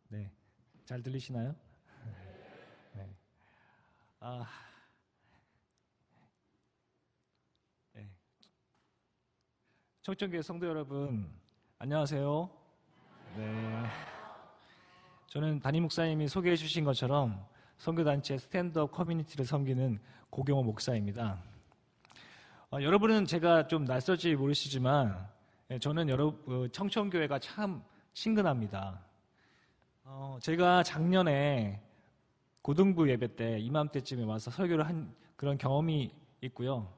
네. 잘 들리시나요? 네. 아, 네. 청정교회 성도 여러분, 안녕하세요. 네. 저는 담임 목사님이 소개해 주신 것처럼 선교단체 스탠드업 커뮤니티를 섬기는 고경호 목사입니다. 여러분은 제가 좀 낯설지 모르시지만 저는 청천교회가 참 친근합니다. 제가 작년에 고등부 예배 때 이맘때쯤에 와서 설교를 한 그런 경험이 있고요.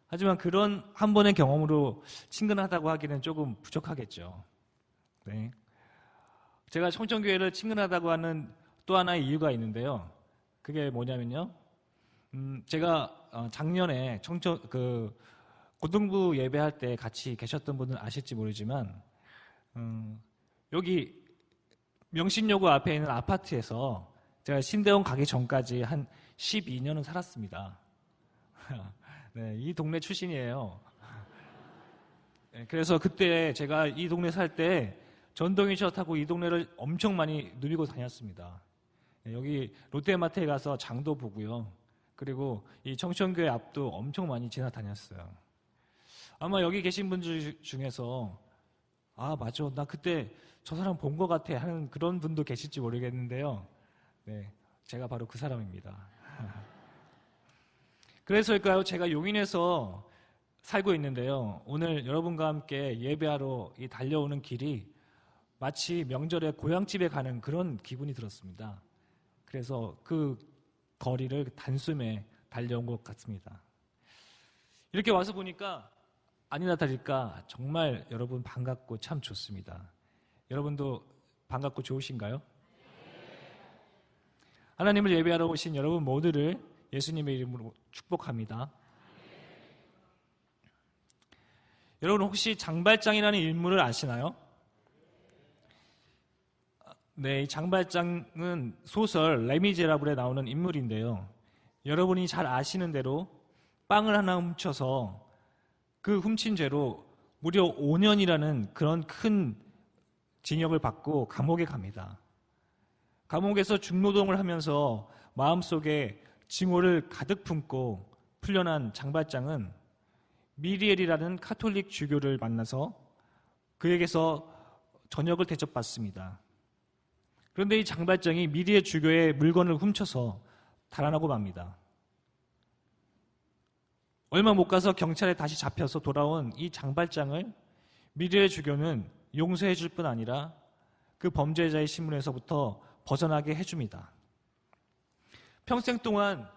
하지만 그런 한 번의 경험으로 친근하다고 하기는 조금 부족하겠죠. 네. 제가 청천교회를 친근하다고 하는 또 하나의 이유가 있는데요. 그게 뭐냐면요. 제가 작년에 고등부 예배할 때 같이 계셨던 분은 아실지 모르지만, 여기 명신여고 앞에 있는 아파트에서 제가 신대원 가기 전까지 한 12년은 살았습니다. 네, 이 동네 출신이에요. 네, 그래서 그때 제가 이 동네 살 때 전동이차 타고 이 동네를 엄청 많이 누비고 다녔습니다. 네, 여기 롯데마트에 가서 장도 보고요. 그리고 이 청천교회 앞도 엄청 많이 지나다녔어요. 아마 여기 계신 분들 중에서 맞아, 나 그때 저 사람 본 것 같아 하는 그런 분도 계실지 모르겠는데요. 네, 제가 바로 그 사람입니다. 그래서일까요? 제가 용인에서 살고 있는데요. 오늘 여러분과 함께 예배하러 이 달려오는 길이 마치 명절에 고향집에 가는 그런 기분이 들었습니다. 그래서 그 거리를 단숨에 달려온 것 같습니다. 이렇게 와서 보니까 아니나 다를까 정말 여러분 반갑고 참 좋습니다. 여러분도 반갑고 좋으신가요? 하나님을 예배하러 오신 여러분 모두를 예수님의 이름으로 축복합니다. 여러분 혹시 장발장이라는 인물을 아시나요? 네, 이 장발장은 소설 레미제라블에 나오는 인물인데요. 여러분이 잘 아시는 대로 빵을 하나 훔쳐서 그 훔친 죄로 무려 5년이라는 그런 큰 징역을 받고 감옥에 갑니다. 감옥에서 중노동을 하면서 마음속에 증오를 가득 품고 풀려난 장발장은 미리엘이라는 카톨릭 주교를 만나서 그에게서 전역을 대접받습니다. 그런데 이 장발장이 미리엘 주교의 물건을 훔쳐서 달아나고 맙니다. 얼마 못 가서 경찰에 다시 잡혀서 돌아온 이 장발장을 미리엘 주교는 용서해 줄 뿐 아니라 그 범죄자의 신분에서부터 벗어나게 해줍니다. 평생 동안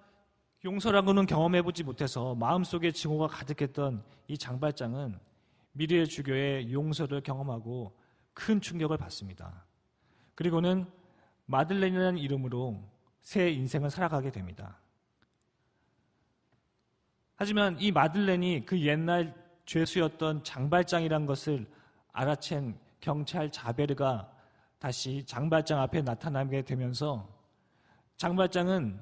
용서라고는 경험해보지 못해서 마음속에 증오가 가득했던 이 장발장은 미리엘 주교의 용서를 경험하고 큰 충격을 받습니다. 그리고는 마들렌이라는 이름으로 새 인생을 살아가게 됩니다. 하지만 이 마들렌이 그 옛날 죄수였던 장발장이란 것을 알아챈 경찰 자베르가 다시 장발장 앞에 나타나게 되면서 장발장은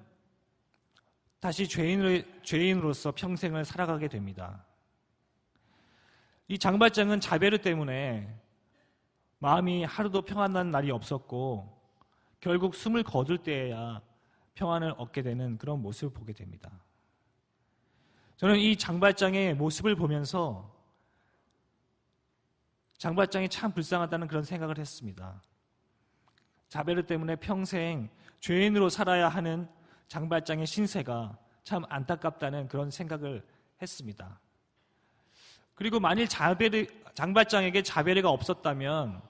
다시 죄인으로서 평생을 살아가게 됩니다. 이 장발장은 자베르 때문에 마음이 하루도 평안한 날이 없었고 결국 숨을 거둘 때에야 평안을 얻게 되는 그런 모습을 보게 됩니다. 저는 이 장발장의 모습을 보면서 장발장이 참 불쌍하다는 그런 생각을 했습니다. 자베르 때문에 평생 죄인으로 살아야 하는 장발장의 신세가 참 안타깝다는 그런 생각을 했습니다. 그리고 만일 장발장에게 자베르가 없었다면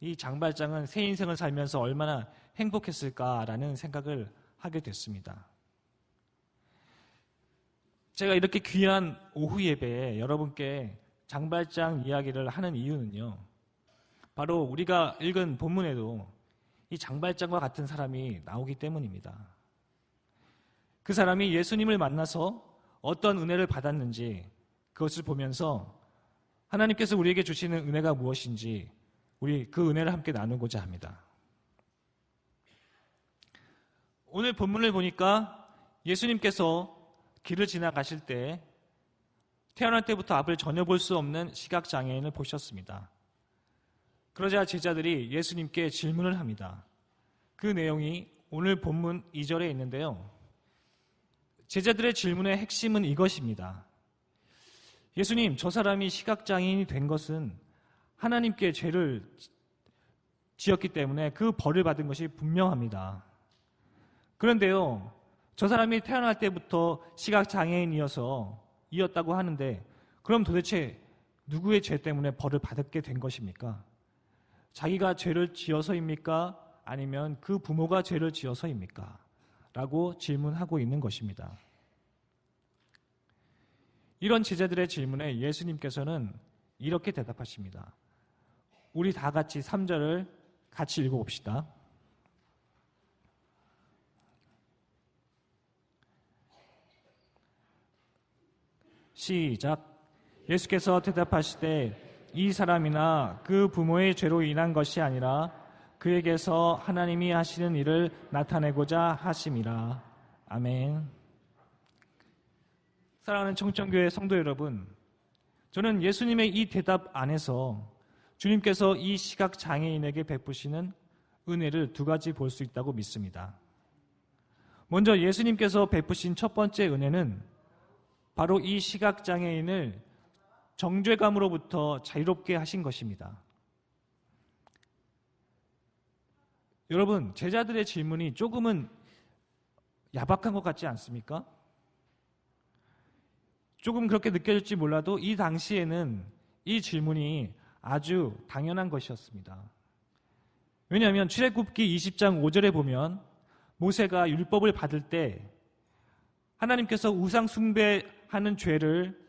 이 장발장은 새 인생을 살면서 얼마나 행복했을까라는 생각을 하게 됐습니다. 제가 이렇게 귀한 오후 예배에 여러분께 장발장 이야기를 하는 이유는요. 바로 우리가 읽은 본문에도 이 장발장과 같은 사람이 나오기 때문입니다. 그 사람이 예수님을 만나서 어떤 은혜를 받았는지 그것을 보면서 하나님께서 우리에게 주시는 은혜가 무엇인지 우리 그 은혜를 함께 나누고자 합니다. 오늘 본문을 보니까 예수님께서 길을 지나가실 때 태어날 때부터 앞을 전혀 볼 수 없는 시각장애인을 보셨습니다. 그러자 제자들이 예수님께 질문을 합니다. 그 내용이 오늘 본문 2절에 있는데요. 제자들의 질문의 핵심은 이것입니다. 예수님, 저 사람이 시각장애인이 된 것은 하나님께 죄를 지었기 때문에 그 벌을 받은 것이 분명합니다. 그런데요, 저 사람이 태어날 때부터 시각장애인이었다고 하는데 그럼 도대체 누구의 죄 때문에 벌을 받게 된 것입니까? 자기가 죄를 지어서입니까? 아니면 그 부모가 죄를 지어서입니까? 라고 질문하고 있는 것입니다. 이런 제자들의 질문에 예수님께서는 이렇게 대답하십니다. 우리 다 같이 3절을 같이 읽어봅시다. 시작. 예수께서 대답하시되 이 사람이나 그 부모의 죄로 인한 것이 아니라 그에게서 하나님이 하시는 일을 나타내고자 하심이라. 아멘. 사랑하는 청정교회 성도 여러분, 저는 예수님의 이 대답 안에서 주님께서 이 시각장애인에게 베푸시는 은혜를 두 가지 볼 수 있다고 믿습니다. 먼저 예수님께서 베푸신 첫 번째 은혜는 바로 이 시각장애인을 정죄감으로부터 자유롭게 하신 것입니다. 여러분, 제자들의 질문이 조금은 야박한 것 같지 않습니까? 조금 그렇게 느껴질지 몰라도 이 당시에는 이 질문이 아주 당연한 것이었습니다. 왜냐하면 출애굽기 20장 5절에 보면 모세가 율법을 받을 때 하나님께서 우상 숭배하는 죄를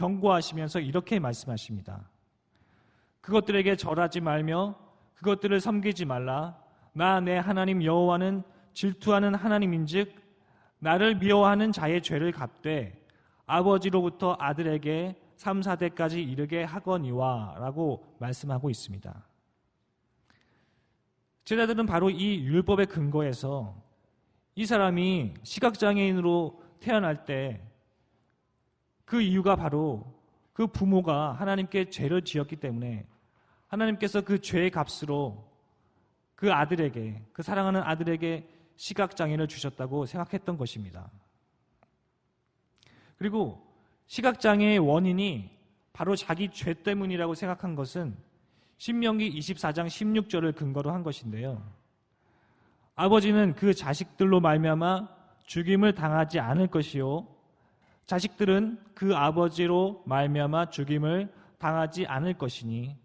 경고하시면서 이렇게 말씀하십니다. 그것들에게 절하지 말며 그것들을 섬기지 말라. 나 내 하나님 여호와는 질투하는 하나님인즉 나를 미워하는 자의 죄를 갚되 아버지로부터 아들에게 3, 4대까지 이르게 하거니와 라고 말씀하고 있습니다. 제자들은 바로 이 율법의 근거에서 이 사람이 시각장애인으로 태어날 때 그 이유가 바로 그 부모가 하나님께 죄를 지었기 때문에 하나님께서 그 죄의 값으로 그 아들에게, 그 사랑하는 아들에게 시각장애를 주셨다고 생각했던 것입니다. 그리고 시각장애의 원인이 바로 자기 죄 때문이라고 생각한 것은 신명기 24장 16절을 근거로 한 것인데요. 아버지는 그 자식들로 말미암아 죽임을 당하지 않을 것이요 자식들은 그 아버지로 말미암아 죽임을 당하지 않을 것이니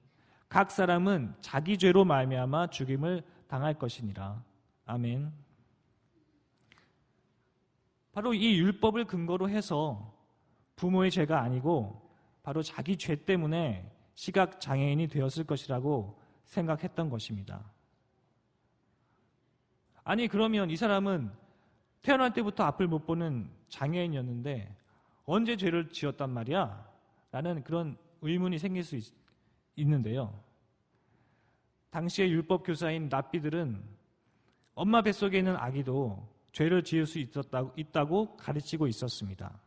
각 사람은 자기 죄로 말미암아 죽임을 당할 것이니라. 아멘. 바로 이 율법을 근거로 해서 부모의 죄가 아니고 바로 자기 죄 때문에 시각장애인이 되었을 것이라고 생각했던 것입니다. 아니 그러면 이 사람은 태어날 때부터 앞을 못 보는 장애인이었는데 언제 죄를 지었단 말이야? 라는 그런 의문이 생길 수 있는데요. 당시의 율법 교사인 랍비들은 엄마 뱃속에 있는 아기도 죄를 지을 수 있다고 가르치고 있었습니다.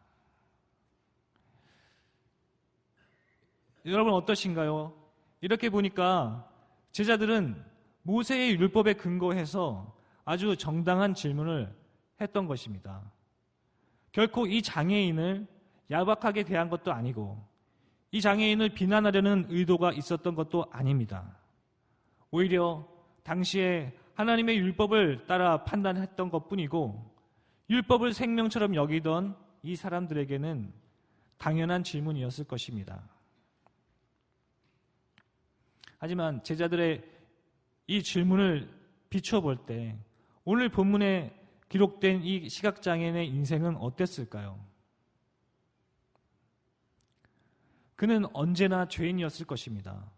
여러분 어떠신가요? 이렇게 보니까 제자들은 모세의 율법에 근거해서 아주 정당한 질문을 했던 것입니다. 결코 이 장애인을 야박하게 대한 것도 아니고 이 장애인을 비난하려는 의도가 있었던 것도 아닙니다. 오히려 당시에 하나님의 율법을 따라 판단했던 것뿐이고 율법을 생명처럼 여기던 이 사람들에게는 당연한 질문이었을 것입니다. 하지만 제자들의 이 질문을 비춰볼 때 오늘 본문에 기록된 이 시각장애인의 인생은 어땠을까요? 그는 언제나 죄인이었을 것입니다.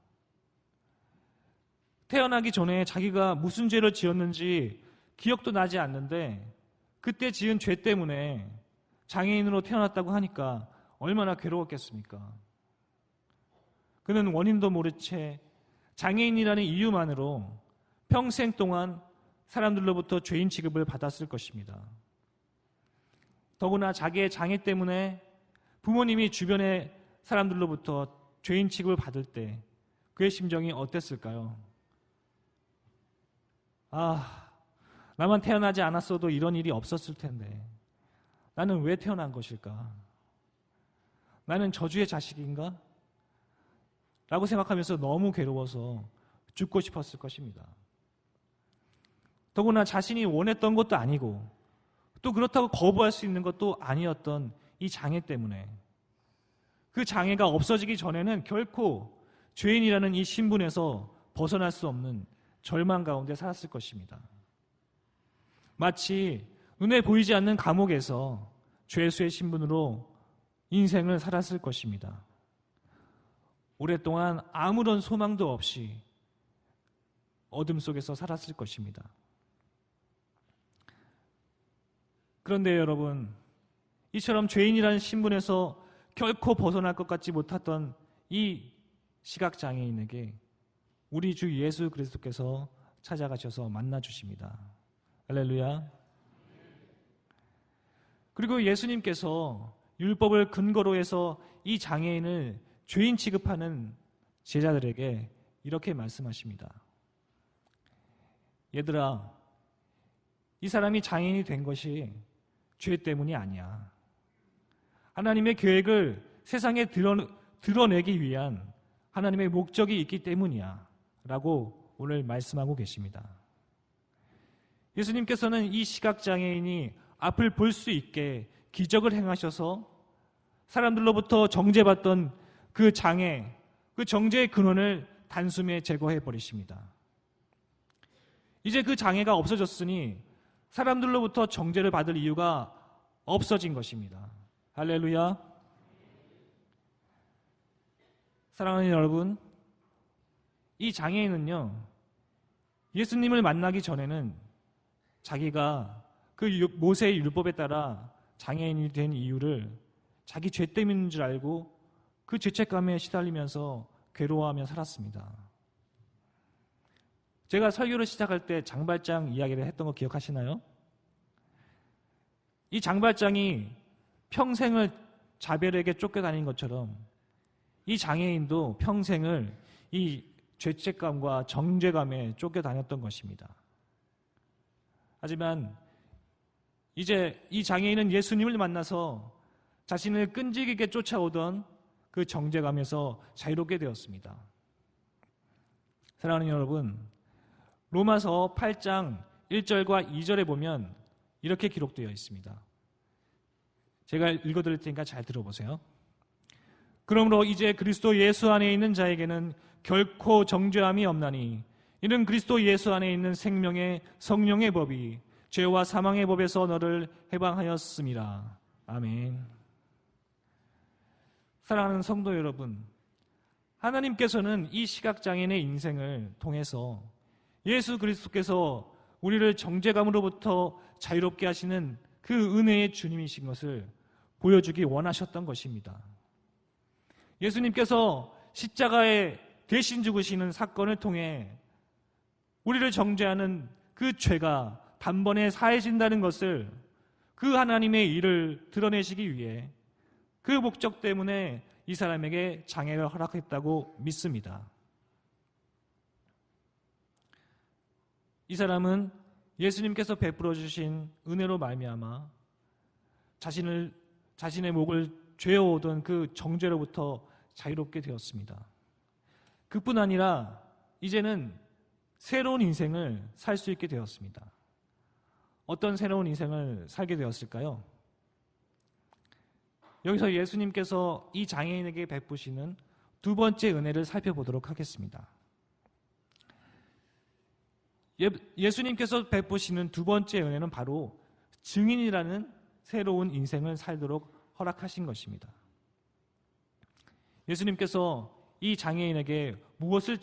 태어나기 전에 자기가 무슨 죄를 지었는지 기억도 나지 않는데 그때 지은 죄 때문에 장애인으로 태어났다고 하니까 얼마나 괴로웠겠습니까? 그는 원인도 모른 채 장애인이라는 이유만으로 평생 동안 사람들로부터 죄인 취급을 받았을 것입니다. 더구나 자기의 장애 때문에 부모님이 주변의 사람들로부터 죄인 취급을 받을 때 그의 심정이 어땠을까요? 아, 나만 태어나지 않았어도 이런 일이 없었을 텐데 나는 왜 태어난 것일까? 나는 저주의 자식인가? 라고 생각하면서 너무 괴로워서 죽고 싶었을 것입니다. 더구나 자신이 원했던 것도 아니고 또 그렇다고 거부할 수 있는 것도 아니었던 이 장애 때문에 그 장애가 없어지기 전에는 결코 죄인이라는 이 신분에서 벗어날 수 없는 절망 가운데 살았을 것입니다. 마치 눈에 보이지 않는 감옥에서 죄수의 신분으로 인생을 살았을 것입니다. 오랫동안 아무런 소망도 없이 어둠 속에서 살았을 것입니다. 그런데 여러분, 이처럼 죄인이라는 신분에서 결코 벗어날 것 같지 못했던 이 시각장애인에게 우리 주 예수 그리스도께서 찾아가셔서 만나주십니다. 할렐루야. 그리고 예수님께서 율법을 근거로 해서 이 장애인을 죄인 취급하는 제자들에게 이렇게 말씀하십니다. 얘들아, 이 사람이 장애인이 된 것이 죄 때문이 아니야. 하나님의 계획을 세상에 드러내기 위한 하나님의 목적이 있기 때문이야 라고 오늘 말씀하고 계십니다. 예수님께서는 이 시각장애인이 앞을 볼 수 있게 기적을 행하셔서 사람들로부터 정죄받던 그 장애, 그 정죄의 근원을 단숨에 제거해 버리십니다. 이제 그 장애가 없어졌으니 사람들로부터 정죄를 받을 이유가 없어진 것입니다. 할렐루야. 사랑하는 여러분, 이 장애인은요, 예수님을 만나기 전에는 자기가 그 모세의 율법에 따라 장애인이 된 이유를 자기 죄 때문인 줄 알고 그 죄책감에 시달리면서 괴로워하며 살았습니다. 제가 설교를 시작할 때 장발장 이야기를 했던 거 기억하시나요? 이 장발장이 평생을 자별에게 쫓겨다닌 것처럼 이 장애인도 평생을 이 죄책감과 정죄감에 쫓겨다녔던 것입니다. 하지만 이제 이 장애인은 예수님을 만나서 자신을 끈질기게 쫓아오던 그 정죄감에서 자유롭게 되었습니다. 사랑하는 여러분, 로마서 8장 1절과 2절에 보면 이렇게 기록되어 있습니다. 제가 읽어드릴 테니까 잘 들어보세요. 그러므로 이제 그리스도 예수 안에 있는 자에게는 결코 정죄함이 없나니 이는 그리스도 예수 안에 있는 생명의 성령의 법이 죄와 사망의 법에서 너를 해방하였음이라. 아멘. 사랑하는 성도 여러분, 하나님께서는 이 시각장애인의 인생을 통해서 예수 그리스도께서 우리를 정죄감으로부터 자유롭게 하시는 그 은혜의 주님이신 것을 보여주기 원하셨던 것입니다. 예수님께서 십자가에 대신 죽으시는 사건을 통해 우리를 정죄하는 그 죄가 단번에 사해진다는 것을 그 하나님의 일을 드러내시기 위해 그 목적 때문에 이 사람에게 장애를 허락했다고 믿습니다. 이 사람은 예수님께서 베풀어 주신 은혜로 말미암아 자신의 목을 죄어오던 그 정죄로부터 자유롭게 되었습니다. 그뿐 아니라 이제는 새로운 인생을 살 수 있게 되었습니다. 어떤 새로운 인생을 살게 되었을까요? 여기서 예수님께서 이 장애인에게 베푸시는 두 번째 은혜를 살펴보도록 하겠습니다. 예수님께서 베푸시는 두 번째 은혜는 바로 증인이라는 새로운 인생을 살도록 허락하신 것입니다. 예수님께서 이 장애인에게 무엇을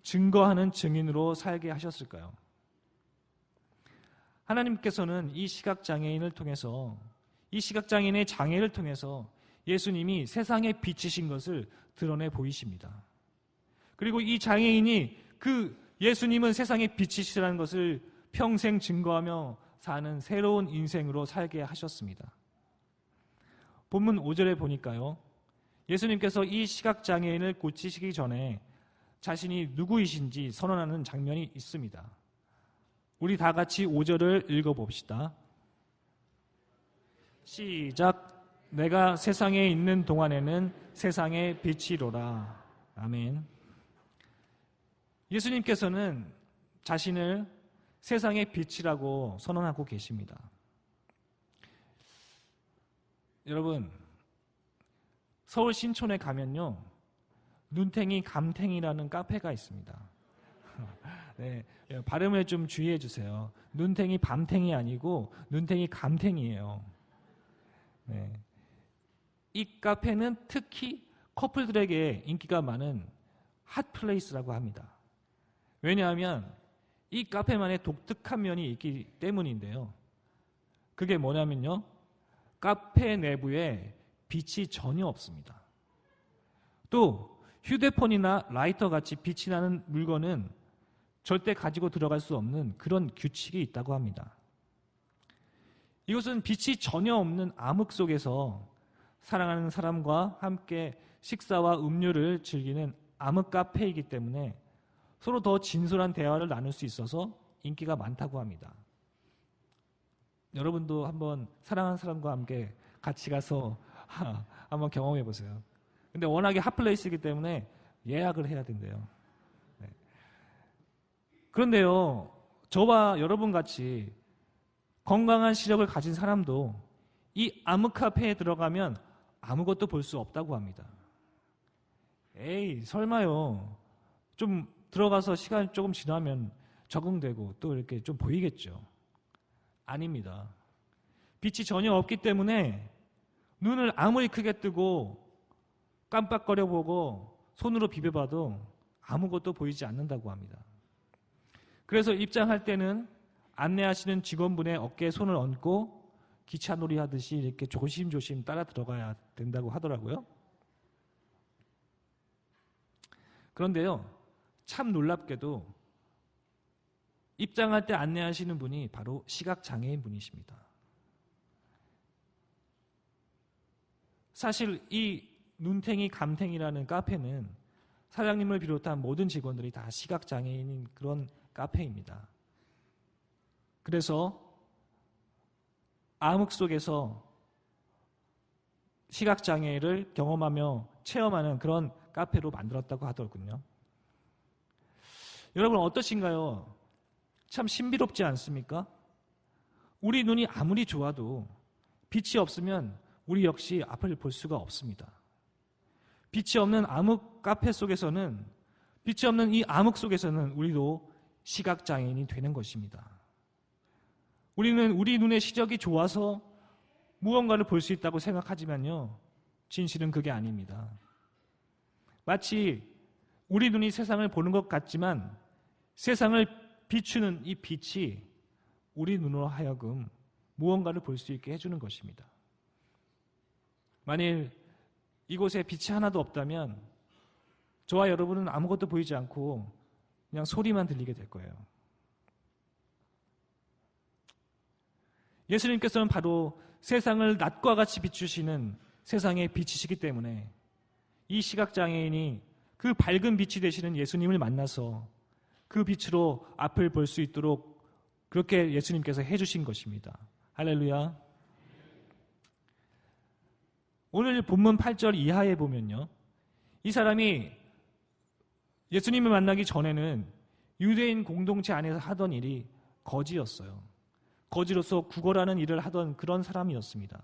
증거하는 증인으로 살게 하셨을까요? 하나님께서는 이 시각장애인을 통해서, 이 시각장애인의 장애를 통해서 예수님이 세상에 빛이신 것을 드러내 보이십니다. 그리고 이 장애인이 그 예수님은 세상에 빛이시라는 것을 평생 증거하며 사는 새로운 인생으로 살게 하셨습니다. 본문 5절에 보니까요, 예수님께서 이 시각장애인을 고치시기 전에 자신이 누구이신지 선언하는 장면이 있습니다. 우리 다 같이 5절을 읽어봅시다. 시작. 내가 세상에 있는 동안에는 세상의 빛이로라. 아멘. 예수님께서는 자신을 세상의 빛이라고 선언하고 계십니다. 여러분, 서울 신촌에 가면요, 눈탱이 감탱이라는 카페가 있습니다. 네, 발음을 좀 주의해 주세요. 눈탱이 밤탱이 아니고 눈탱이 감탱이에요. 네. 이 카페는 특히 커플들에게 인기가 많은 핫플레이스라고 합니다. 왜냐하면 이 카페만의 독특한 면이 있기 때문인데요. 그게 뭐냐면요, 카페 내부에 빛이 전혀 없습니다. 또 휴대폰이나 라이터 같이 빛이 나는 물건은 절대 가지고 들어갈 수 없는 그런 규칙이 있다고 합니다. 이곳은 빛이 전혀 없는 암흑 속에서 사랑하는 사람과 함께 식사와 음료를 즐기는 암흑 카페이기 때문에 서로 더 진솔한 대화를 나눌 수 있어서 인기가 많다고 합니다. 여러분도 한번 사랑하는 사람과 함께 같이 가서 한번 경험해 보세요. 근데 워낙에 핫플레이스이기 때문에 예약을 해야 된대요. 네. 그런데요, 저와 여러분 같이 건강한 시력을 가진 사람도 이 암흑 카페에 들어가면 아무것도 볼 수 없다고 합니다. 에이, 설마요. 좀 들어가서 시간이 조금 지나면 적응되고 또 이렇게 좀 보이겠죠. 아닙니다. 빛이 전혀 없기 때문에 눈을 아무리 크게 뜨고 깜빡거려 보고 손으로 비벼봐도 아무것도 보이지 않는다고 합니다. 그래서 입장할 때는 안내하시는 직원분의 어깨에 손을 얹고 기차놀이 하듯이 이렇게 조심조심 따라 들어가야 된다고 하더라고요. 그런데요, 참 놀랍게도 입장할 때 안내하시는 분이 바로 시각장애인 분이십니다. 사실 이 눈탱이 감탱이라는 카페는 사장님을 비롯한 모든 직원들이 다 시각장애인인 그런 카페입니다. 그래서 암흑 속에서 시각장애를 경험하며 체험하는 그런 카페로 만들었다고 하더군요. 여러분 어떠신가요? 참 신비롭지 않습니까? 우리 눈이 아무리 좋아도 빛이 없으면 우리 역시 앞을 볼 수가 없습니다. 빛이 없는 암흑 카페 속에서는, 빛이 없는 이 암흑 속에서는 우리도 시각장애인이 되는 것입니다. 우리는 우리 눈의 시력이 좋아서 무언가를 볼 수 있다고 생각하지만요, 진실은 그게 아닙니다. 마치 우리 눈이 세상을 보는 것 같지만 세상을 비추는 이 빛이 우리 눈으로 하여금 무언가를 볼 수 있게 해주는 것입니다. 만일 이곳에 빛이 하나도 없다면 저와 여러분은 아무것도 보이지 않고 그냥 소리만 들리게 될 거예요. 예수님께서는 바로 세상을 낮과 같이 비추시는 세상의 빛이시기 때문에 이 시각장애인이 그 밝은 빛이 되시는 예수님을 만나서 그 빛으로 앞을 볼 수 있도록 그렇게 예수님께서 해주신 것입니다. 할렐루야. 오늘 본문 8절 이하에 보면요, 이 사람이 예수님을 만나기 전에는 유대인 공동체 안에서 하던 일이 거지였어요. 거지로서 구걸하는 일을 하던 그런 사람이었습니다.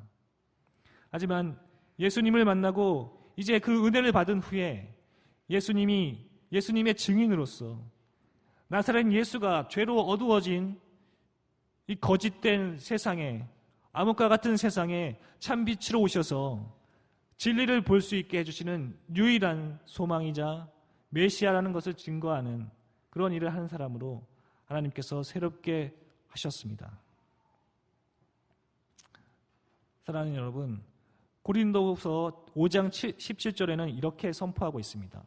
하지만 예수님을 만나고 이제 그 은혜를 받은 후에 예수님의 증인으로서 나사렛 예수가 죄로 어두워진 이 거짓된 세상에, 암흑과 같은 세상에 참빛으로 오셔서 진리를 볼 수 있게 해주시는 유일한 소망이자 메시아라는 것을 증거하는 그런 일을 하는 사람으로 하나님께서 새롭게 하셨습니다. 사랑하는 여러분, 고린도후서 5장 17절에는 이렇게 선포하고 있습니다.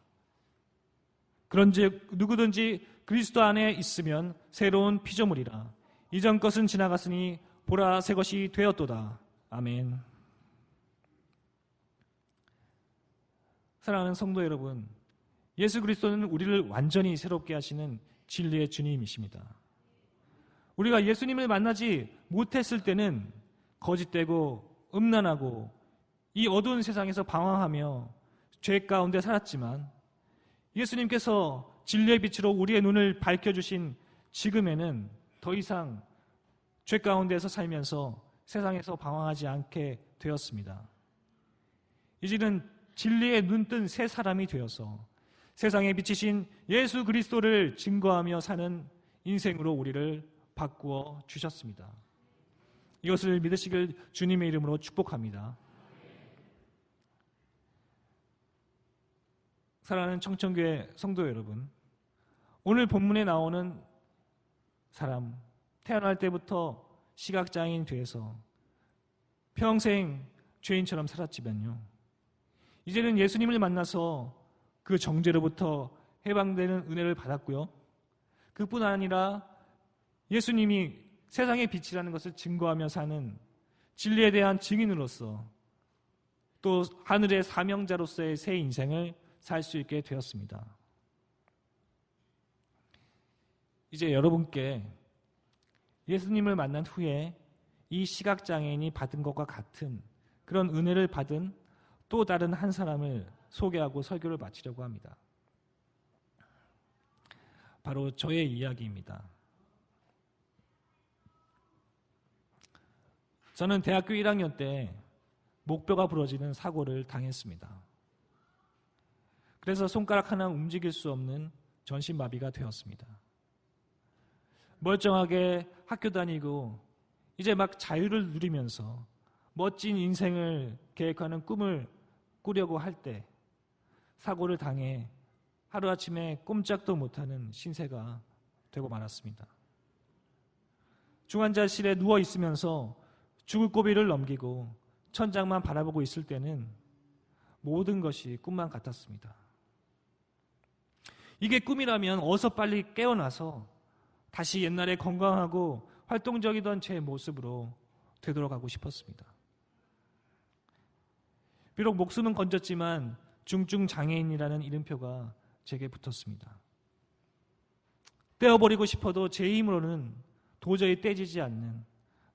그런즉 누구든지 그리스도 안에 있으면 새로운 피조물이라. 이전 것은 지나갔으니 보라 새 것이 되었도다. 아멘. 사랑하는 성도 여러분, 예수 그리스도는 우리를 완전히 새롭게 하시는 진리의 주님이십니다. 우리가 예수님을 만나지 못했을 때는 거짓되고 음란하고 이 어두운 세상에서 방황하며 죄 가운데 살았지만 예수님께서 진리의 빛으로 우리의 눈을 밝혀주신 지금에는 더 이상 죄 가운데서 살면서 세상에서 방황하지 않게 되었습니다. 이제는 진리의 눈뜬 새 사람이 되어서 세상에 비치신 예수 그리스도를 증거하며 사는 인생으로 우리를 바꾸어 주셨습니다. 이것을 믿으시길 주님의 이름으로 축복합니다. 사랑하는 청천교회 성도 여러분, 오늘 본문에 나오는 사람, 태어날 때부터 시각장애인 돼서 평생 죄인처럼 살았지만요, 이제는 예수님을 만나서 그 정죄로부터 해방되는 은혜를 받았고요, 그뿐 아니라 예수님이 세상의 빛이라는 것을 증거하며 사는 진리에 대한 증인으로서 또 하늘의 사명자로서의 새 인생을 살 수 있게 되었습니다. 이제 여러분께 예수님을 만난 후에 이 시각장애인이 받은 것과 같은 그런 은혜를 받은 또 다른 한 사람을 소개하고 설교를 마치려고 합니다. 바로 저의 이야기입니다. 저는 대학교 1학년 때 목뼈가 부러지는 사고를 당했습니다. 그래서 손가락 하나 움직일 수 없는 전신마비가 되었습니다. 멀쩡하게 학교 다니고 이제 막 자유를 누리면서 멋진 인생을 계획하는 꿈을 꾸려고 할 때 사고를 당해 하루아침에 꼼짝도 못하는 신세가 되고 말았습니다. 중환자실에 누워 있으면서 죽을 고비를 넘기고 천장만 바라보고 있을 때는 모든 것이 꿈만 같았습니다. 이게 꿈이라면 어서 빨리 깨어나서 다시 옛날에 건강하고 활동적이던 제 모습으로 되돌아가고 싶었습니다. 비록 목숨은 건졌지만 중증장애인이라는 이름표가 제게 붙었습니다. 떼어버리고 싶어도 제 힘으로는 도저히 떼지지 않는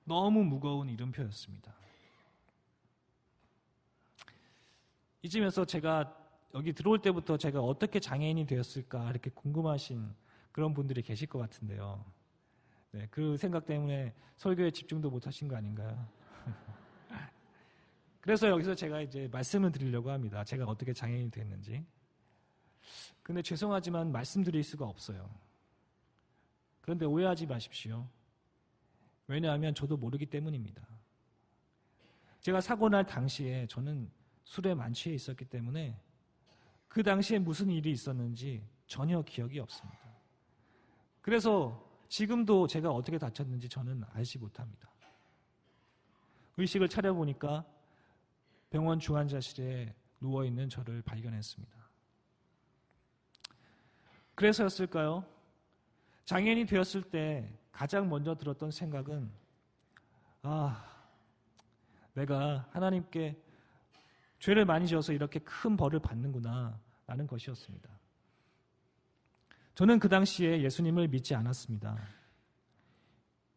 너무 무거운 이름표였습니다. 이쯤에서 제가 여기 들어올 때부터 제가 어떻게 장애인이 되었을까 이렇게 궁금하신 그런 분들이 계실 것 같은데요. 네, 그 생각 때문에 설교에 집중도 못하신 거 아닌가요? 그래서 여기서 제가 이제 말씀을 드리려고 합니다. 제가 어떻게 장애인이 됐는지. 근데 죄송하지만 말씀드릴 수가 없어요. 그런데 오해하지 마십시오. 왜냐하면 저도 모르기 때문입니다. 제가 사고 날 당시에 저는 술에 만취해 있었기 때문에 그 당시에 무슨 일이 있었는지 전혀 기억이 없습니다. 그래서 지금도 제가 어떻게 다쳤는지 저는 알지 못합니다. 의식을 차려보니까 병원 중환자실에 누워있는 저를 발견했습니다. 그래서였을까요? 장애인이 되었을 때 가장 먼저 들었던 생각은 내가 하나님께 죄를 많이 지어서 이렇게 큰 벌을 받는구나 라는 것이었습니다. 저는 그 당시에 예수님을 믿지 않았습니다.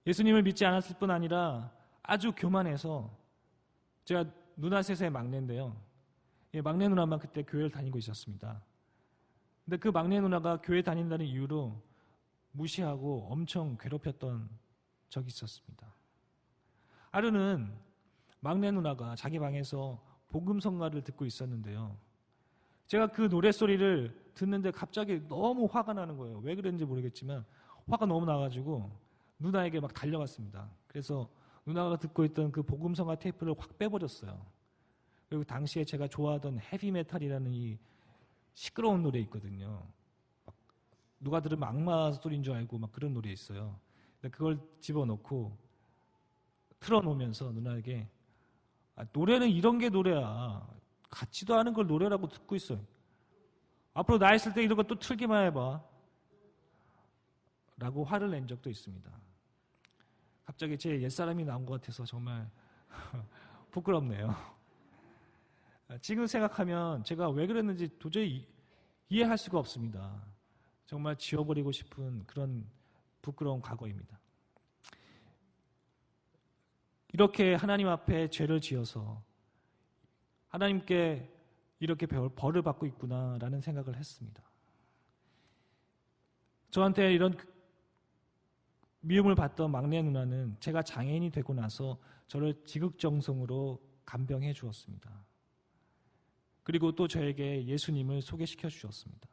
예수님을 믿지 않았을 뿐 아니라 아주 교만해서 제가 누나 셋의 막내인데요. 막내 누나만 그때 교회를 다니고 있었습니다. 근데 그 막내 누나가 교회 다닌다는 이유로 무시하고 엄청 괴롭혔던 적이 있었습니다. 하루는 막내 누나가 자기 방에서 복음 성가를 듣고 있었는데요. 제가 그 노랫소리를 듣는데 갑자기 너무 화가 나는 거예요. 왜 그랬는지 모르겠지만 화가 너무 나가지고 누나에게 막 달려갔습니다. 그래서 누나가 듣고 있던 그 복음 성가 테이프를 확 빼버렸어요. 그리고 당시에 제가 좋아하던 헤비메탈이라는 이 시끄러운 노래 있거든요. 누가 들으면 악마 소리인 줄 알고 막 그런 노래 있어요. 그걸 집어넣고 틀어놓으면서 누나에게 노래는 이런 게 노래야. 같지도 않은 걸 노래라고 듣고 있어요. 앞으로 나 있을 때 이런 거 또 틀기만 해봐. 라고 화를 낸 적도 있습니다. 갑자기 제 옛사람이 나온 것 같아서 정말 부끄럽네요. 지금 생각하면 제가 왜 그랬는지 도저히 이해할 수가 없습니다. 정말 지워버리고 싶은 그런 부끄러운 과거입니다. 이렇게 하나님 앞에 죄를 지어서 하나님께 이렇게 벌을 받고 있구나라는 생각을 했습니다. 저한테 이런 미움을 받던 막내 누나는 제가 장애인이 되고 나서 저를 지극정성으로 간병해 주었습니다. 그리고 또 저에게 예수님을 소개시켜 주셨습니다.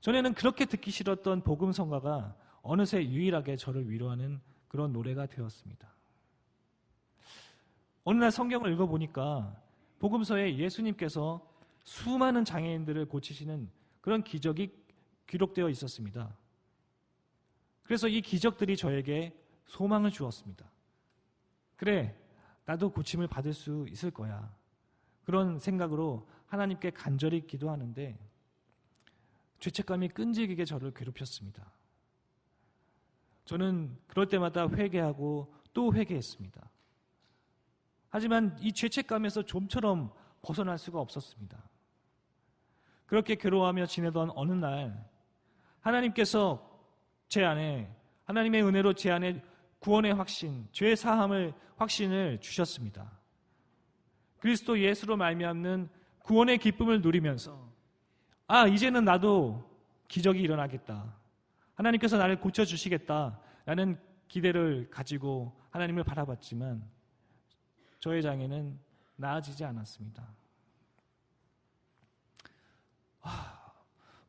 전에는 그렇게 듣기 싫었던 복음성가가 어느새 유일하게 저를 위로하는 그런 노래가 되었습니다. 어느 날 성경을 읽어보니까 복음서에 예수님께서 수많은 장애인들을 고치시는 그런 기적이 기록되어 있었습니다. 그래서 이 기적들이 저에게 소망을 주었습니다. 그래, 나도 고침을 받을 수 있을 거야. 그런 생각으로 하나님께 간절히 기도하는데 죄책감이 끈질기게 저를 괴롭혔습니다. 저는 그럴 때마다 회개하고 또 회개했습니다. 하지만 이 죄책감에서 좀처럼 벗어날 수가 없었습니다. 그렇게 괴로워하며 지내던 어느 날 하나님께서 제 안에 하나님의 은혜로 제 안에 구원의 확신, 죄 사함을 확신을 주셨습니다. 그리스도 예수로 말미암는 구원의 기쁨을 누리면서 이제는 나도 기적이 일어나겠다. 하나님께서 나를 고쳐주시겠다라는 기대를 가지고 하나님을 바라봤지만 저의 장애는 나아지지 않았습니다.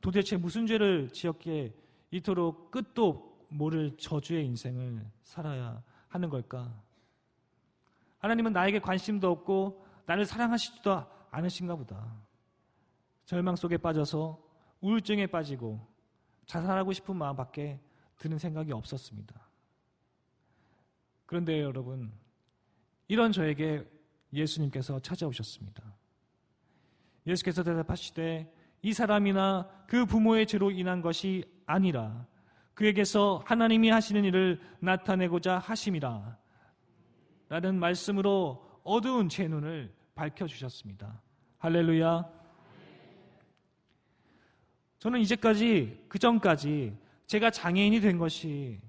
도대체 무슨 죄를 지었기에 이토록 끝도 모를 저주의 인생을 살아야 하는 걸까? 하나님은 나에게 관심도 없고 나를 사랑하시지도 않으신가 보다. 절망 속에 빠져서 우울증에 빠지고 자살하고 싶은 마음밖에 드는 생각이 없었습니다. 그런데 여러분, 이런 저에게 예수님께서 찾아오셨습니다. 예수께서 대답하시되 이 사람이나 그 부모의 죄로 인한 것이 아니라 그에게서 하나님이 하시는 일을 나타내고자 하심이라 라는 말씀으로 어두운 제 눈을 밝혀주셨습니다. 할렐루야. 저는 이제까지 그전까지 제가 장애인이 된 것이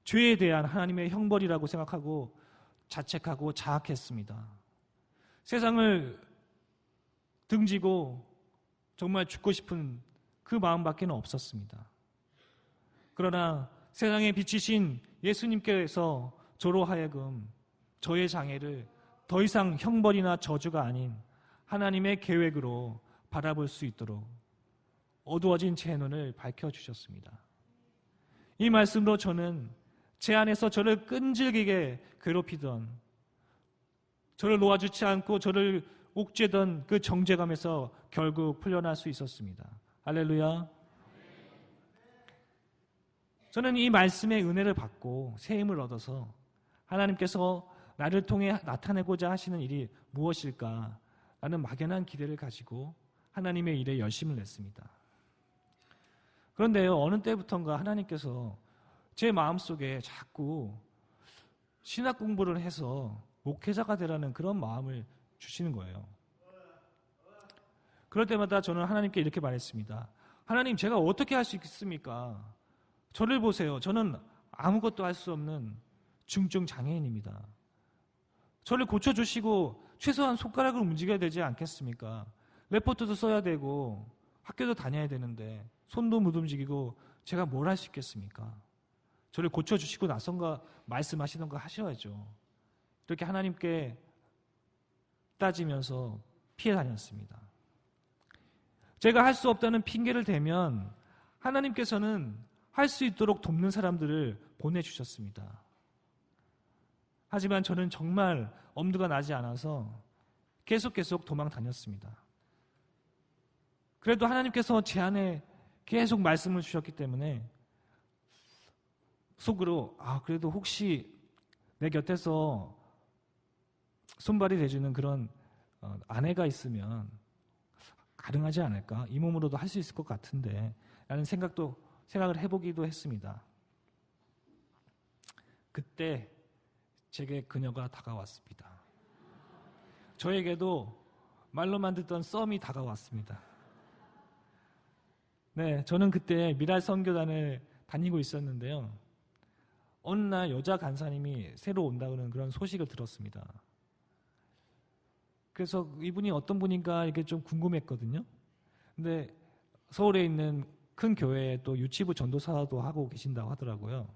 죄에 대한 하나님의 형벌이라고 생각하고 자책하고 자학했습니다. 세상을 등지고 정말 죽고 싶은 그 마음밖에 없었습니다. 그러나 세상에 비치신 예수님께서 저로 하여금 저의 장애를 더 이상 형벌이나 저주가 아닌 하나님의 계획으로 바라볼 수 있도록 어두워진 제 눈을 밝혀주셨습니다. 이 말씀으로 저는 제 안에서 저를 끈질기게 괴롭히던, 저를 놓아주지 않고 저를 옥죄던 그 정죄감에서 결국 풀려날 수 있었습니다. 할렐루야. 저는 이 말씀의 은혜를 받고 새 힘을 얻어서 하나님께서 나를 통해 나타내고자 하시는 일이 무엇일까 라는 막연한 기대를 가지고 하나님의 일에 열심을 냈습니다. 그런데요, 어느 때부턴가 하나님께서 제 마음속에 자꾸 신학 공부를 해서 목회자가 되라는 그런 마음을 주시는 거예요. 그럴 때마다 저는 하나님께 이렇게 말했습니다. 하나님, 제가 어떻게 할 수 있습니까? 저를 보세요. 저는 아무것도 할 수 없는 중증 장애인입니다. 저를 고쳐주시고 최소한 손가락을 움직여야 되지 않겠습니까? 레포트도 써야 되고 학교도 다녀야 되는데 손도 못 움직이고 제가 뭘 할 수 있겠습니까? 저를 고쳐주시고 나선가 말씀하시던 거 하셔야죠. 이렇게 하나님께 따지면서 피해 다녔습니다. 제가 할 수 없다는 핑계를 대면 하나님께서는 할 수 있도록 돕는 사람들을 보내주셨습니다. 하지만 저는 정말 엄두가 나지 않아서 계속 도망 다녔습니다. 그래도 하나님께서 제 안에 계속 말씀을 주셨기 때문에 속으로 그래도 혹시 내 곁에서 손발이 돼주는 그런 아내가 있으면 가능하지 않을까? 이 몸으로도 할 수 있을 것 같은데 라는 생각을 해보기도 했습니다. 그때 제게 그녀가 다가왔습니다. 저에게도 말로만 듣던 썸이 다가왔습니다. 네, 저는 그때 미랄 선교단을 다니고 있었는데요. 어느 날 여자 간사님이 새로 온다는 그런 소식을 들었습니다. 그래서 이분이 어떤 분인가 이게 좀 궁금했거든요. 근데 서울에 있는 큰 교회에 또 유치부 전도사도 하고 계신다고 하더라고요.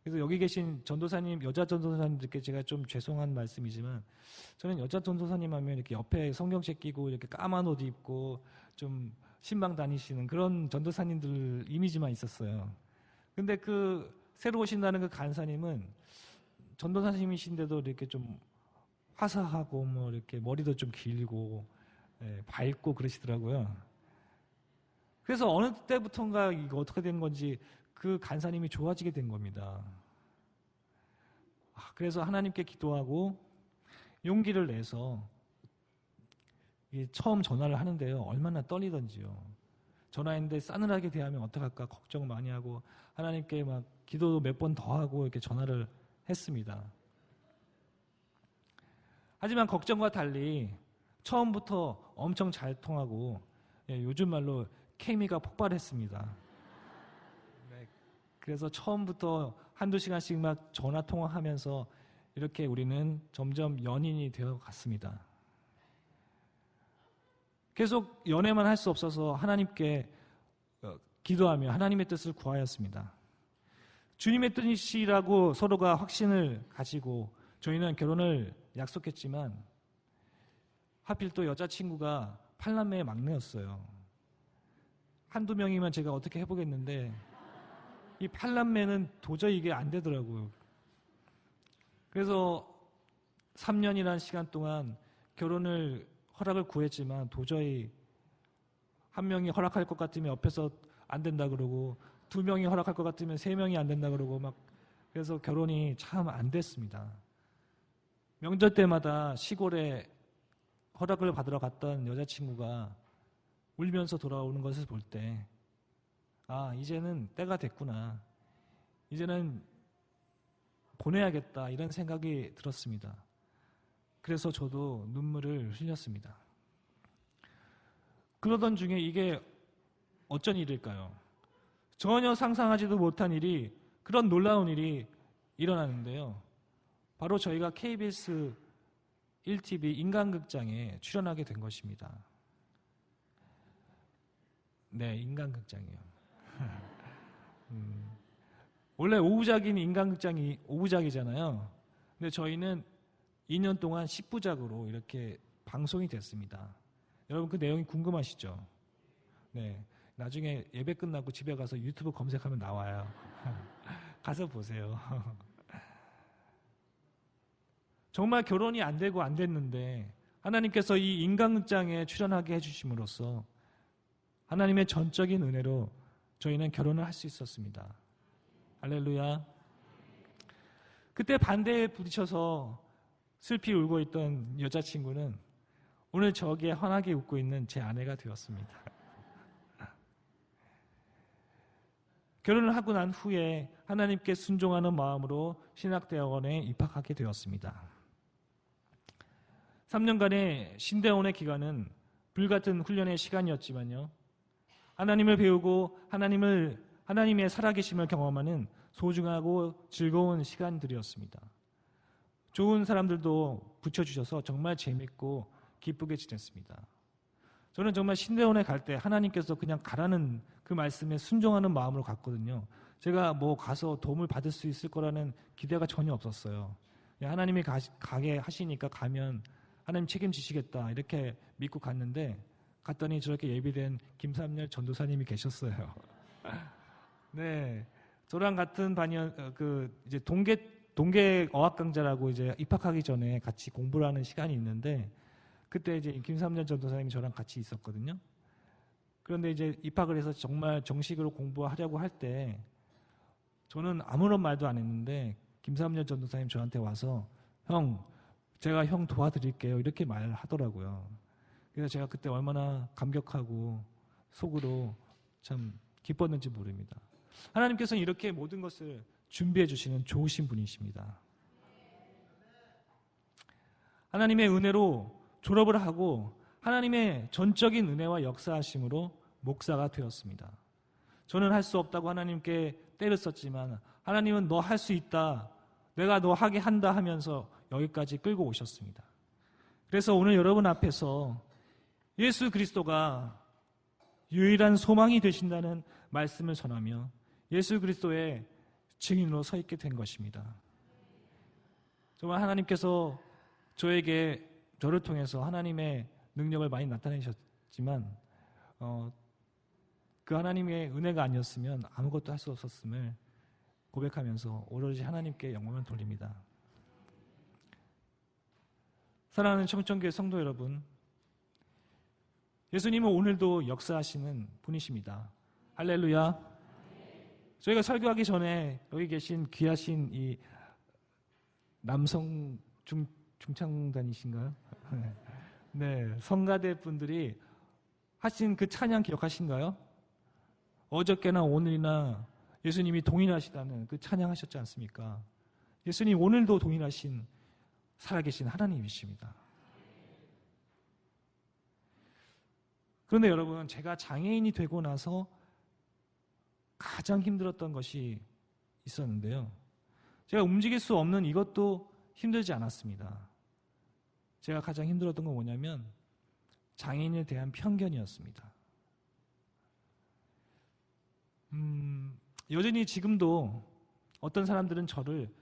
그래서 여기 계신 전도사님, 여자 전도사님들께 제가 좀 죄송한 말씀이지만 저는 여자 전도사님 하면 이렇게 옆에 성경책 끼고 이렇게 까만 옷 입고 좀 신방 다니시는 그런 전도사님들 이미지만 있었어요. 근데 그 새로 오신다는 그 간사님은 전도사님이신데도 이렇게 좀 화사하고 뭐 이렇게 머리도 좀 길고 밝고 그러시더라고요. 그래서 어느 때부턴가 이거 어떻게 된 건지 그 간사님이 좋아지게 된 겁니다. 그래서 하나님께 기도하고 용기를 내서 처음 전화를 하는데요. 얼마나 떨리던지요. 전화했는데 싸늘하게 대하면 어떡할까 걱정 많이 하고 하나님께 막 기도도 몇 번 더 하고 이렇게 전화를 했습니다. 하지만 걱정과 달리 처음부터 엄청 잘 통하고 요즘 말로 케미가 폭발했습니다. 네, 그래서 처음부터 한두 시간씩 막 전화 통화하면서 이렇게 우리는 점점 연인이 되어 갔습니다. 계속 연애만 할 수 없어서 하나님께 기도하며 하나님의 뜻을 구하였습니다. 주님의 뜻이라고 서로가 확신을 가지고 저희는 결혼을 약속했지만 하필 또 여자친구가 8남매의 막내였어요. 한두 명이면 제가 어떻게 해보겠는데 이 8남매는 도저히 이게 안 되더라고요. 그래서 3년이라는 시간 동안 결혼을 허락을 구했지만 도저히 한 명이 허락할 것 같으면 옆에서 안 된다 그러고 2명이 허락할 것 같으면 3명이 안 된다 그러고 막 그래서 결혼이 참 안 됐습니다. 명절 때마다 시골에 허락을 받으러 갔던 여자친구가 울면서 돌아오는 것을 볼 때 이제는 때가 됐구나. 이제는 보내야겠다 이런 생각이 들었습니다. 그래서 저도 눈물을 흘렸습니다. 그러던 중에 이게 어쩐 일일까요? 전혀 상상하지도 못한 일이 그런 놀라운 일이 일어나는데요. 바로 저희가 KBS 1TV 인간극장에 출연하게 된 것입니다. 네, 인간극장이요. 원래 5부작인 인간극장이 5부작이잖아요. 근데 저희는 2년 동안 10부작으로 이렇게 방송이 됐습니다. 여러분 그 내용이 궁금하시죠? 네, 나중에 예배 끝나고 집에 가서 유튜브 검색하면 나와요. 가서 보세요. 정말 결혼이 안 되고 안 됐는데 하나님께서 이 인간극장에 출연하게 해주심으로써 하나님의 전적인 은혜로 저희는 결혼을 할 수 있었습니다. 할렐루야. 그때 반대에 부딪혀서 슬피 울고 있던 여자친구는 오늘 저기에 환하게 웃고 있는 제 아내가 되었습니다. 결혼을 하고 난 후에 하나님께 순종하는 마음으로 신학대학원에 입학하게 되었습니다. 3년간의 신대원의 기간은 불같은 훈련의 시간이었지만요. 하나님을 배우고 하나님의 살아계심을 경험하는 소중하고 즐거운 시간들이었습니다. 좋은 사람들도 붙여주셔서 정말 재밌고 기쁘게 지냈습니다. 저는 정말 신대원에 갈 때 하나님께서 그냥 가라는 그 말씀에 순종하는 마음으로 갔거든요. 제가 뭐 가서 도움을 받을 수 있을 거라는 기대가 전혀 없었어요. 하나님이 가게 하시니까 가면 하나님 책임지시겠다 이렇게 믿고 갔는데 갔더니 저렇게 예비된 김삼열 전도사님이 계셨어요. 네, 저랑 같은 이제 동계 어학 강좌라고 이제 입학하기 전에 같이 공부를 하는 시간이 있는데 그때 이제 김삼년 전도사님이 저랑 같이 있었거든요. 그런데 이제 입학을 해서 정말 정식으로 공부하려고 할 때 저는 아무런 말도 안 했는데 김삼년 전도사님 저한테 와서 제가 형 도와드릴게요 이렇게 말하더라고요. 그래서 제가 그때 얼마나 감격하고 속으로 참 기뻤는지 모릅니다. 하나님께서는 이렇게 모든 것을 준비해 주시는 좋으신 분이십니다. 하나님의 은혜로 졸업을 하고 하나님의 전적인 은혜와 역사하심으로 목사가 되었습니다. 저는 할 수 없다고 하나님께 때를 썼지만 하나님은 너 할 수 있다. 내가 너 하게 한다 하면서 여기까지 끌고 오셨습니다. 그래서 오늘 여러분 앞에서 예수 그리스도가 유일한 소망이 되신다는 말씀을 전하며 예수 그리스도의 증인으로 서 있게 된 것입니다. 정말 하나님께서 저를 통해서 하나님의 능력을 많이 나타내셨지만 그 하나님의 은혜가 아니었으면 아무것도 할 수 없었음을 고백하면서 오로지 하나님께 영광을 돌립니다. 사랑하는 청천교회 성도 여러분, 예수님은 오늘도 역사하시는 분이십니다. 할렐루야. 저희가 설교하기 전에 여기 계신 귀하신 이 남성 중창단이신가요? 네, 성가대 분들이 하신 그 찬양 기억하신가요? 어저께나 오늘이나 예수님이 동일하시다는 그 찬양하셨지 않습니까? 예수님 오늘도 동일하신 살아계신 하나님이십니다. 그런데 여러분, 제가 장애인이 되고 나서 가장 힘들었던 것이 있었는데요. 제가 움직일 수 없는 이것도 힘들지 않았습니다. 제가 가장 힘들었던 건 뭐냐면 장애인에 대한 편견이었습니다. 여전히 지금도 어떤 사람들은 저를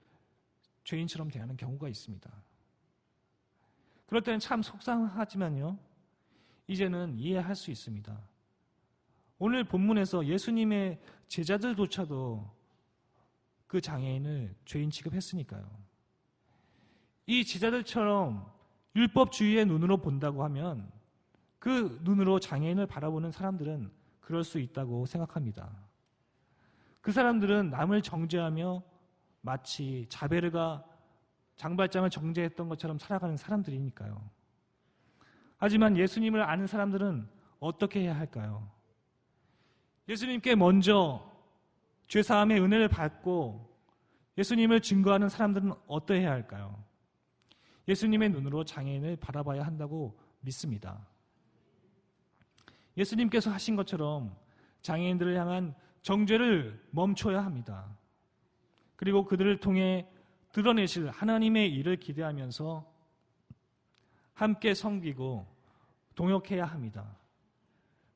죄인처럼 대하는 경우가 있습니다. 그럴 때는 참 속상하지만요, 이제는 이해할 수 있습니다. 오늘 본문에서 예수님의 제자들조차도 그 장애인을 죄인 취급했으니까요. 이 제자들처럼 율법주의의 눈으로 본다고 하면 그 눈으로 장애인을 바라보는 사람들은 그럴 수 있다고 생각합니다. 그 사람들은 남을 정죄하며 마치 자베르가 장발장을 정죄했던 것처럼 살아가는 사람들이니까요. 하지만 예수님을 아는 사람들은 어떻게 해야 할까요? 예수님께 먼저 죄사함의 은혜를 받고 예수님을 증거하는 사람들은 어떠해야 할까요? 예수님의 눈으로 장애인을 바라봐야 한다고 믿습니다. 예수님께서 하신 것처럼 장애인들을 향한 정죄를 멈춰야 합니다. 그리고 그들을 통해 드러내실 하나님의 일을 기대하면서 함께 섬기고 동역해야 합니다.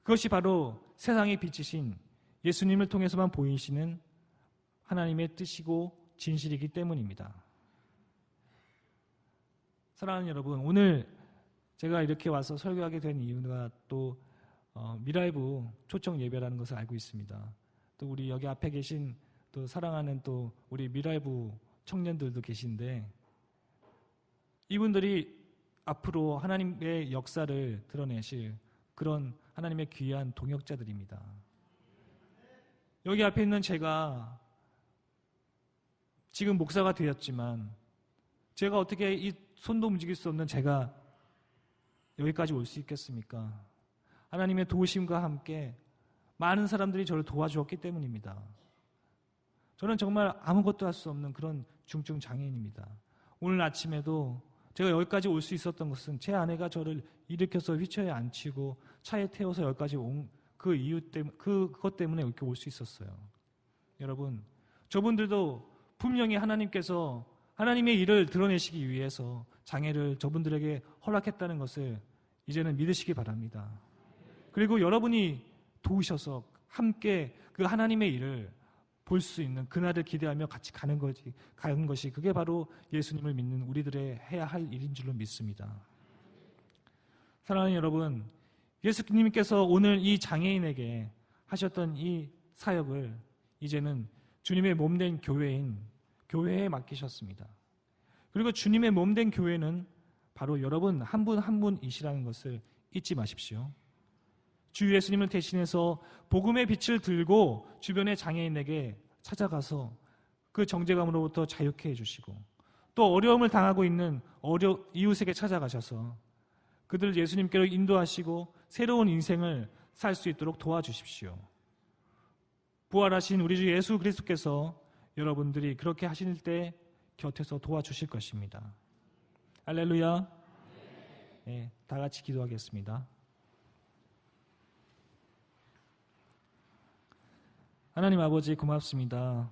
그것이 바로 세상에 비치신 예수님을 통해서만 보이시는 하나님의 뜻이고 진실이기 때문입니다. 사랑하는 여러분, 오늘 제가 이렇게 와서 설교하게 된 이유가 또 미라이브 초청 예배라는 것을 알고 있습니다. 또 우리 여기 앞에 계신 또 사랑하는 또 우리 미라이브 청년들도 계신데 이분들이 앞으로 하나님의 역사를 드러내실 그런 하나님의 귀한 동역자들입니다. 여기 앞에 있는 제가 지금 목사가 되었지만 제가 어떻게 이 손도 움직일 수 없는 제가 여기까지 올 수 있겠습니까? 하나님의 도우심과 함께 많은 사람들이 저를 도와주었기 때문입니다. 저는 정말 아무것도 할 수 없는 그런 중증 장애인입니다. 오늘 아침에도 제가 여기까지 올 수 있었던 것은 제 아내가 저를 일으켜서 휘체어에 앉히고 차에 태워서 여기까지 온 그 이유 때문에, 그것 때문에 이렇게 올 수 있었어요. 여러분, 저분들도 분명히 하나님께서 하나님의 일을 드러내시기 위해서 장애를 저분들에게 허락했다는 것을 이제는 믿으시기 바랍니다. 그리고 여러분이 도우셔서 함께 그 하나님의 일을 볼 수 있는 그날을 기대하며 같이 가는 것이 그게 바로 예수님을 믿는 우리들의 해야 할 일인 줄로 믿습니다. 사랑하는 여러분, 예수님께서 오늘 이 장애인에게 하셨던 이 사역을 이제는 주님의 몸된 교회에 맡기셨습니다. 그리고 주님의 몸된 교회는 바로 여러분 한 분 한 분이시라는 것을 잊지 마십시오. 주 예수님을 대신해서 복음의 빛을 들고 주변의 장애인에게 찾아가서 그 정죄감으로부터 자유케 해주시고 또 어려움을 당하고 있는 이웃에게 찾아가셔서 그들을 예수님께로 인도하시고 새로운 인생을 살 수 있도록 도와주십시오. 부활하신 우리 주 예수 그리스도께서 여러분들이 그렇게 하실 때 곁에서 도와주실 것입니다. 할렐루야. 네, 다 같이 기도하겠습니다. 하나님 아버지 고맙습니다.